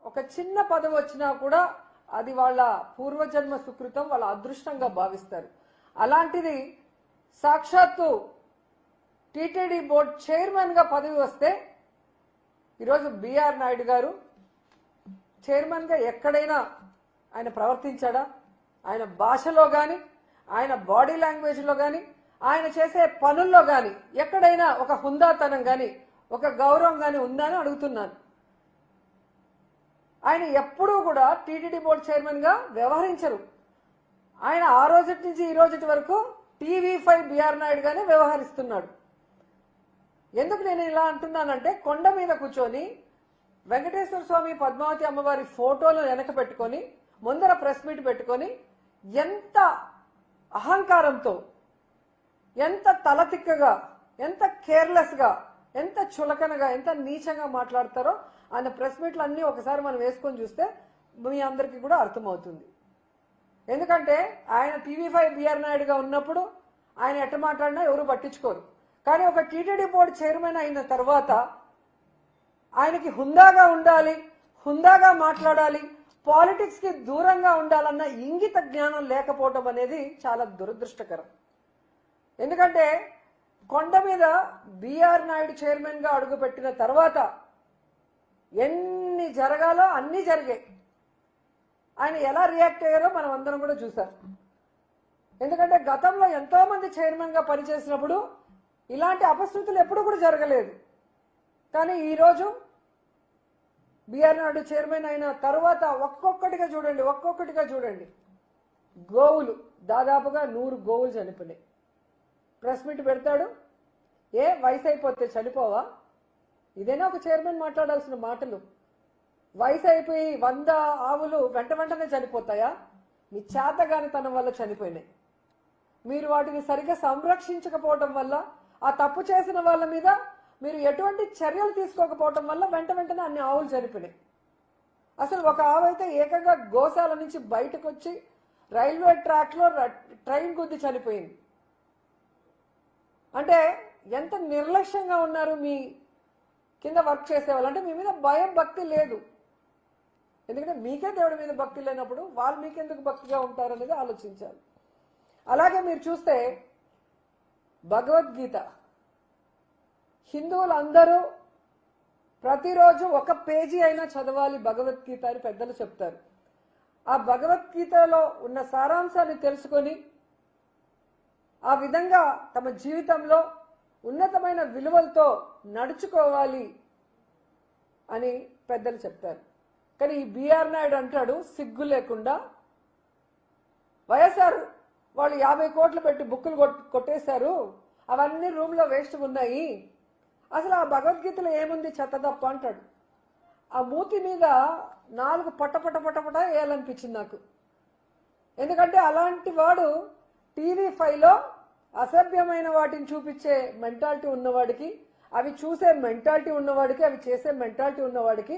ఒక చిన్న పదవి వచ్చినా కూడా అది వాళ్ళ పూర్వజన్మ సుకృతం, వాళ్ళ అదృష్టంగా భావిస్తారు. అలాంటిది సాక్షాత్తు టీటీడీ బోర్డు చైర్మన్ గా పదవి వస్తే ఈరోజు బిఆర్ నాయుడు గారు చైర్మన్ గా ఎక్కడైనా ఆయన ప్రవర్తించాడా? ఆయన భాషలో గాని, ఆయన బాడీ లాంగ్వేజ్ లో గాని, ఆయన చేసే పనుల్లో గాని ఎక్కడైనా ఒక హుందాతనం గాని, ఒక గౌరవం గాని ఉందా అని అడుగుతున్నాను. ఆయన ఎప్పుడూ కూడా టీటీడీ బోర్డు చైర్మన్ గా వ్యవహరించరు. ఆయన ఆ రోజు నుంచి ఈ రోజు వరకు టీవీ5 బిఆర్ నాయుడు గానే వ్యవహరిస్తున్నాడు. ఎందుకు నేను ఇలా అంటున్నానంటే, కొండ మీద కూర్చొని వెంకటేశ్వర స్వామి, పద్మావతి అమ్మవారి ఫోటోలు వెనక పెట్టుకొని ముందర ప్రెస్ మీట్ పెట్టుకొని ఎంత అహంకారంతో, ఎంత తలతిక్కగా, ఎంత కేర్లెస్ గా, ఎంత చులకనగా, ఎంత నీచంగా మాట్లాడతారో ఆయన ప్రెస్ మీట్లు అన్ని ఒకసారి మనం వేసుకొని చూస్తే మీ అందరికీ కూడా అర్థమవుతుంది. ఎందుకంటే ఆయన టీవీ5 బిఆర్ నాయుడుగా ఉన్నప్పుడు ఆయన ఎట్ట మాట్లాడినా ఎవరు పట్టించుకోరు. కానీ ఒక టీటీడీ బోర్డు చైర్మన్ అయిన తర్వాత ఆయనకి హుందాగా ఉండాలి, హుందాగా మాట్లాడాలి, పాలిటిక్స్ కి దూరంగా ఉండాలన్న ఇంగిత జ్ఞానం లేకపోవడం అనేది చాలా దురదృష్టకరం. ఎందుకంటే కొండ మీద బిఆర్ నాయుడు చైర్మన్ గా అడుగుపెట్టిన తర్వాత ఎన్ని జరగాలో అన్ని జరిగాయి. ఆయన ఎలా రియాక్ట్ అయ్యారో మనం అందరం కూడా చూసాం. ఎందుకంటే గతంలో ఎంతో మంది చైర్మన్ గా పనిచేసినప్పుడు ఇలాంటి అపశృతులు ఎప్పుడు కూడా జరగలేదు. కానీ ఈరోజు బిఆర్ నాయుడు చైర్మన్ అయిన తర్వాత ఒక్కొక్కటిగా చూడండి, గోవులు దాదాపుగా 100 గోవులు చనిపోయినాయి. ప్రెస్ మీట్ పెడతాడు, ఏ వయసు అయిపోతే చనిపోవా? ఇదేనా ఒక చైర్మన్ మాట్లాడాల్సిన మాటలు? వయసు అయిపోయి 100 ఆవులు వెంటనే చనిపోతాయా? మీ చేతగానితనం వల్ల చనిపోయినాయి. మీరు వాటిని సరిగ్గా సంరక్షించకపోవటం వల్ల, ఆ తప్పు చేసిన వాళ్ళ మీద మీరు ఎటువంటి చర్యలు తీసుకోకపోవటం వల్ల వెంటనే అన్ని ఆవులు చనిపోయినాయి. అసలు ఒక ఆవు అయితే ఏకంగా గోశాల నుంచి బయటకు వచ్చి రైల్వే ట్రాక్ లో ట్రైన్ గుద్ది చనిపోయింది. అంటే ఎంత నిర్లక్ష్యంగా ఉన్నారు మీ కింద వర్క్ చేసేవాళ్ళు. అంటే మీ మీద భయం, భక్తి లేదు. ఎందుకంటే మీకే దేవుడి మీద భక్తి లేనప్పుడు వాళ్ళు మీకెందుకు భక్తిగా ఉంటారనేది ఆలోచించాలి. అలాగే మీరు చూస్తే భగవద్గీత హిందువులందరూ ప్రతిరోజు ఒక పేజీ అయినా చదవాలి భగవద్గీత అని పెద్దలు చెప్తారు. ఆ భగవద్గీతలో ఉన్న సారాంశాన్ని తెలుసుకొని ఆ విధంగా తమ జీవితంలో ఉన్నతమైన విలువలతో నడుచుకోవాలి అని పెద్దలు చెప్తారు. కానీ ఈ బిఆర్ నాయుడు అంటాడు సిగ్గు లేకుండా, వైఎస్ఆర్ వాళ్ళు 50 కోట్లు పెట్టి బుక్కులు కొట్టేశారు, అవన్నీ రూమ్ లో వేస్ట్ ఉన్నాయి, అసలు ఆ భగవద్గీతలో ఏముంది చెత్తదప్ప అంటాడు. ఆ మూతి మీద 4 పటపట వేయాలనిపించింది నాకు. ఎందుకంటే అలాంటి వాడు టీవీ5లో అసభ్యమైన వాటిని చూపించే మెంటాలిటీ ఉన్నవాడికి, అవి చూసే మెంటాలిటీ ఉన్నవాడికి, అవి చేసే మెంటాలిటీ ఉన్నవాడికి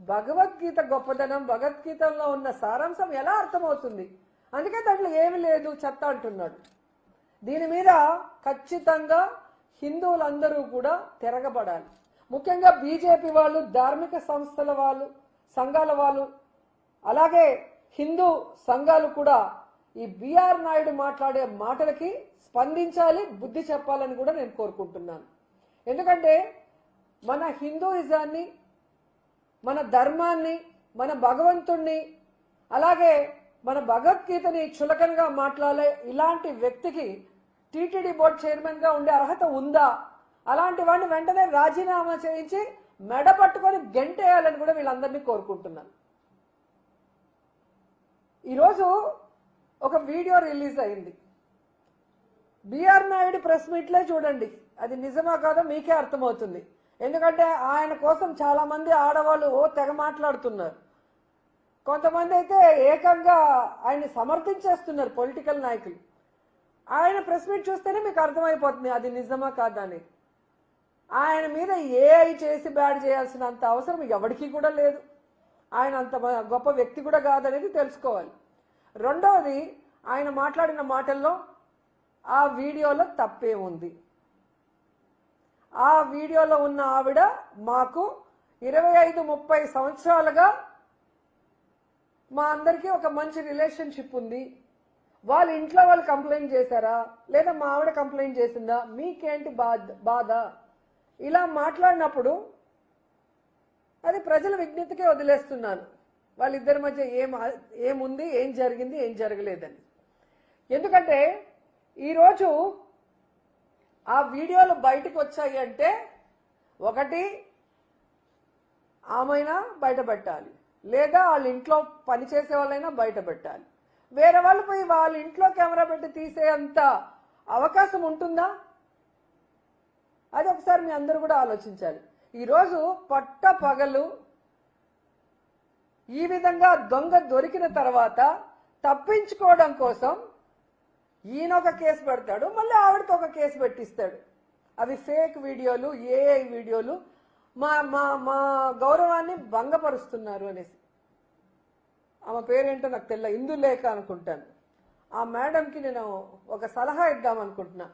భగవద్గీత గొప్పదనం, భగవద్గీతలో ఉన్న సారాంశం ఎలా అర్థమవుతుంది? అందుకే దాంట్లో ఏమి లేదు చెత్త అంటున్నాడు. దీని మీద ఖచ్చితంగా హిందువులందరూ కూడా తిరగబడాలి. ముఖ్యంగా బీజేపీ వాళ్ళు, ధార్మిక సంస్థల వాళ్ళు, సంఘాల వాళ్ళు, అలాగే హిందూ సంఘాలు కూడా ఈ బిఆర్ నాయుడు మాట్లాడే మాటలకి స్పందించాలి, బుద్ధి చెప్పాలని కూడా నేను కోరుకుంటున్నాను. ఎందుకంటే మన హిందూయిజాన్ని, మన ధర్మాన్ని, మన భగవంతుణ్ణి, అలాగే మన భగవద్గీతని చులకనగా మాట్లాడే ఇలాంటి వ్యక్తికి టీటీడీ బోర్డు చైర్మన్ గా ఉండే అర్హత ఉందా? అలాంటి వాడిని వెంటనే రాజీనామా చేయించి మెడ పట్టుకొని గెంటేయాలని కూడా వీళ్ళందరినీ కోరుకుంటున్నాను. ఈరోజు ఒక వీడియో రిలీజ్ అయింది. బిఆర్ నాయుడు ప్రెస్ మీట్లే చూడండి, అది నిజమా కాదో మీకే అర్థమవుతుంది. ఎందుకంటే ఆయన కోసం చాలా మంది ఆడవాళ్ళు తెగ మాట్లాడుతున్నారు. కొంతమంది అయితే ఏకంగా ఆయన్ని సమర్థించేస్తున్నారు పొలిటికల్ నాయకులు. ఆయన ప్రెస్ మీట్ చూస్తేనే మీకు అర్థమైపోతుంది అది నిజమా కాదా అని. ఆయన మీద ఏఐ చేసి బ్యాడ్ చేయాల్సినంత అవసరం ఎవరికీ కూడా లేదు. ఆయన అంత గొప్ప వ్యక్తి కూడా కాదనేది తెలుసుకోవాలి. రెండవది, ఆయన మాట్లాడిన మాటల్లో ఆ వీడియోలో తప్పే ఉంది. ఆ వీడియోలో ఉన్న ఆవిడ మాకు 25-30 సంవత్సరాలుగా మా అందరికీ ఒక మంచి రిలేషన్షిప్ ఉంది, వాళ్ళ ఇంట్లో వాళ్ళు కంప్లైంట్ చేశారా లేదా మా ఆవిడ కంప్లైంట్ చేసిందా, మీకేంటి బాధ, ఇలా మాట్లాడినప్పుడు అది ప్రజల విజ్ఞతకే వదిలేస్తున్నాను. వాళ్ళిద్దరి మధ్య ఏముంది, ఏం జరిగింది, ఏం జరగలేదని. ఎందుకంటే ఈరోజు ఆ వీడియోలు బయటకు వచ్చాయి అంటే ఒకటి ఆమెనా బయట పెట్టాలి, లేదా వాళ్ళ ఇంట్లో పనిచేసే వాళ్ళైనా బయట పెట్టాలి. వేరే వాళ్ళు పోయి వాళ్ళ ఇంట్లో కెమెరా పెట్టి తీసేంత అవకాశం ఉంటుందా? అది ఒకసారి మీ అందరూ కూడా ఆలోచించాలి. ఈరోజు పట్ట పగలు ఈ విధంగా దొంగ దొరికిన తర్వాత తప్పించుకోవడం కోసం ఈయన ఒక కేసు పెడతాడు, మళ్ళీ ఆవిడతో ఒక కేసు పెట్టిస్తాడు. అవి ఫేక్ వీడియోలు, ఏఐ వీడియోలు, మా మా మా గౌరవాన్ని భంగపరుస్తున్నారు అనేసి. ఆమె పేరేంటో నాకు తెలియదు, ఇందులేఖ అనుకుంటాను. ఆ మేడంకి నేను ఒక సలహా ఇద్దాం అనుకుంటున్నా.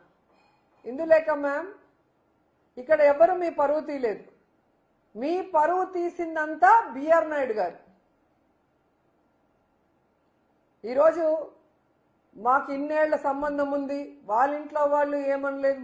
ఇందులేఖ మ్యామ్, ఇక్కడ ఎవరు మీ పరువు తీయలేదు, మీ పరువు తీసిందంతా బిఆర్ నాయుడు గారు. ఈరోజు మాకు ఇన్నేళ్ల సంబంధం ఉంది, వాళ్ళ ఇంట్లో వాళ్ళు ఏమనలేదు.